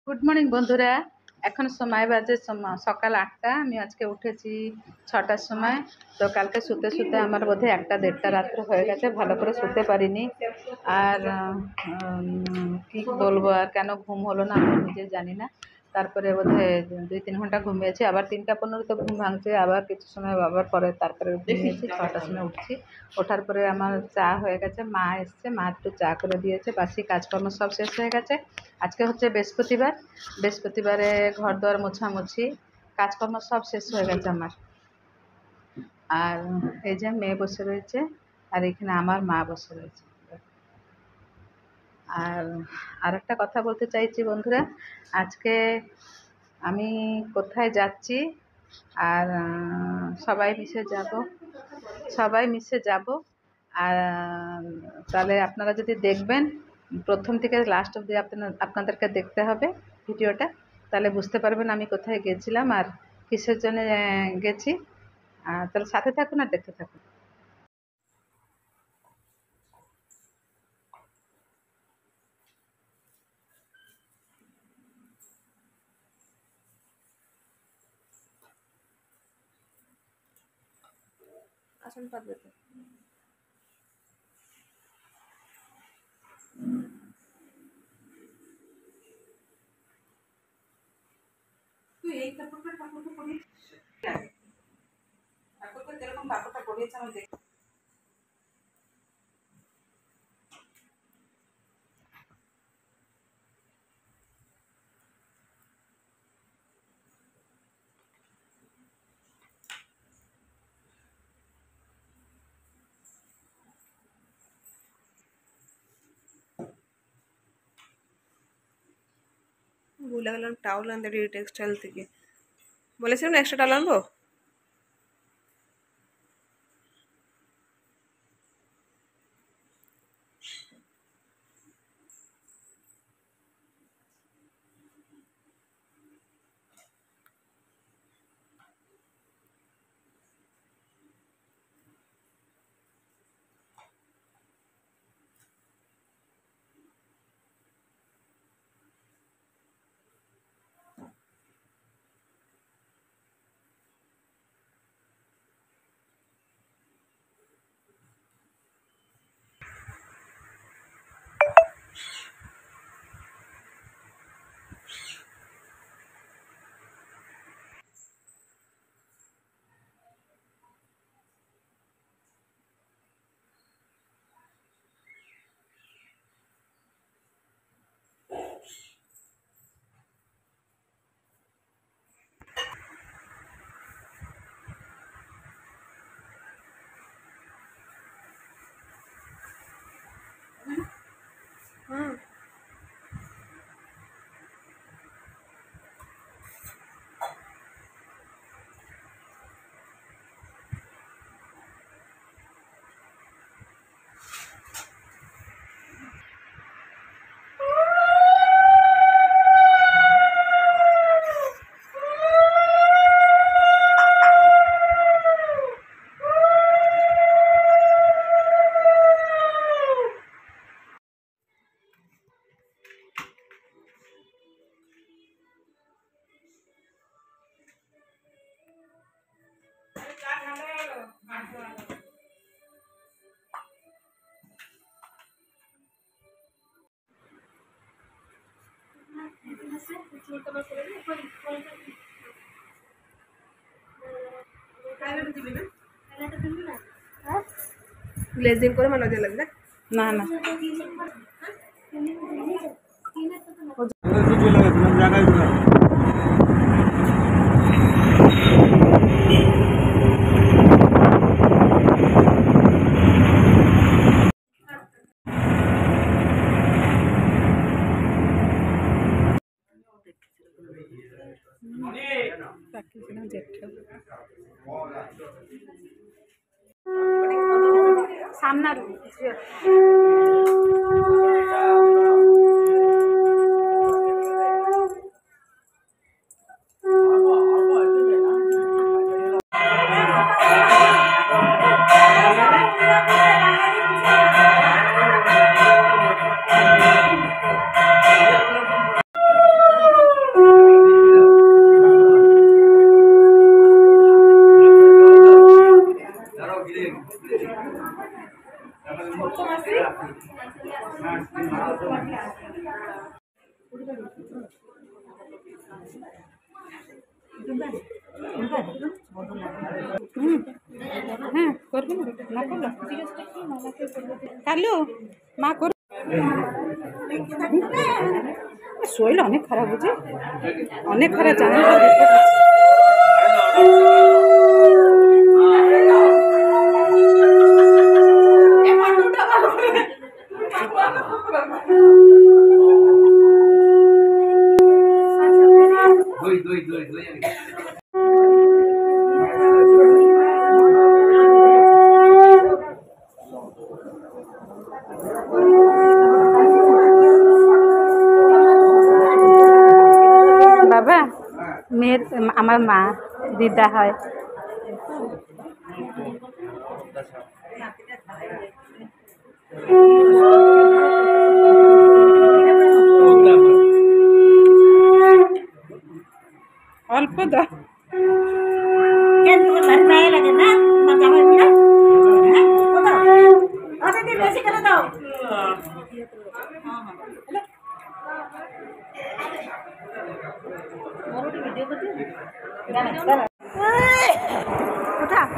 Good morning বন্ধুরা। এখন সময় বাজে সকাল 8টা। আমি আজকে উঠেছি 6টার সময়। তো কালকে শুতে শুতে আমার বোধহয় 1টা 1:30টা রাত্র হয়ে গেছে, ভালো করে শুতে পারিনি। আর কি বলবো, আর কেন ঘুম হলো না আমি নিজে জানি না। তারপরে বোধহয় 2-3 ঘন্টা ঘুমিয়েছি, আবার 3টা 15 তো ঘুম ভাঙছে, আবার কিছু সময় আবার পরে তারপরে ঘুমিয়েছি। 6টার সময় উঠছি। ওঠার পরে আমার চা হয়ে গেছে, মা এসছে, মা একটু চা করে দিয়েছে, বাসি কাজকর্ম সব শেষ হয়ে গেছে। আজকে হচ্ছে বৃহস্পতিবার। বৃহস্পতিবারে ঘর দোয়ার মোছামুছি কাজকর্ম সব শেষ হয়ে গেছে আমার। আর এই যে মেয়ে বসে রয়েছে, আর এখানে আমার মা বসে রয়েছে। আর আরেকটা কথা বলতে চাইছি বন্ধুরা, আজকে আমি কোথায় যাচ্ছি, আর সবাই মিশে যাব। আর তাহলে আপনারা যদি দেখবেন, প্রথম থেকে লাস্ট অবধি আপনাদেরকে দেখতে হবে ভিডিওটা, তাহলে বুঝতে পারবেন আমি কোথায় গেছিলাম আর কিসের জন্য গেছি। তাহলে সাথে থাকুন আর দেখতে থাকুন। আসুন পারবে তো। তুই এই ঠাকুরটা পড়িয়েছিস, ঠাকুরকে যেরকম কাপড়টা পরিয়েছে আমি দেখি। ভুলে গেলাম টাওয়াল আনতে টেক্সটাইল থেকে। বলেছিলাম না এক্সট্রা টাওয়াল আনবো। হুম, গ্লেজিং করে মানে মজা লাগবে। না না, সামনার হ্যাঁ করবি না করলো কালু মা কর শরীর অনেক খারাপ বুঝি অনেক খারাপ জানি বাবা মেয়ের আমার মা দিদা হয় অল্প দাও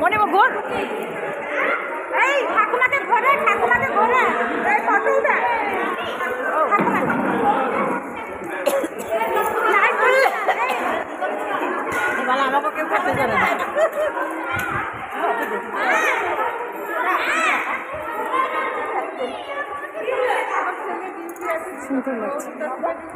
মনে ঘোর এই ঠাকুমাকে ঘোরে এই ফটো উঠা আমাকে কেউ করতে পারে না সুন্দর লাগছে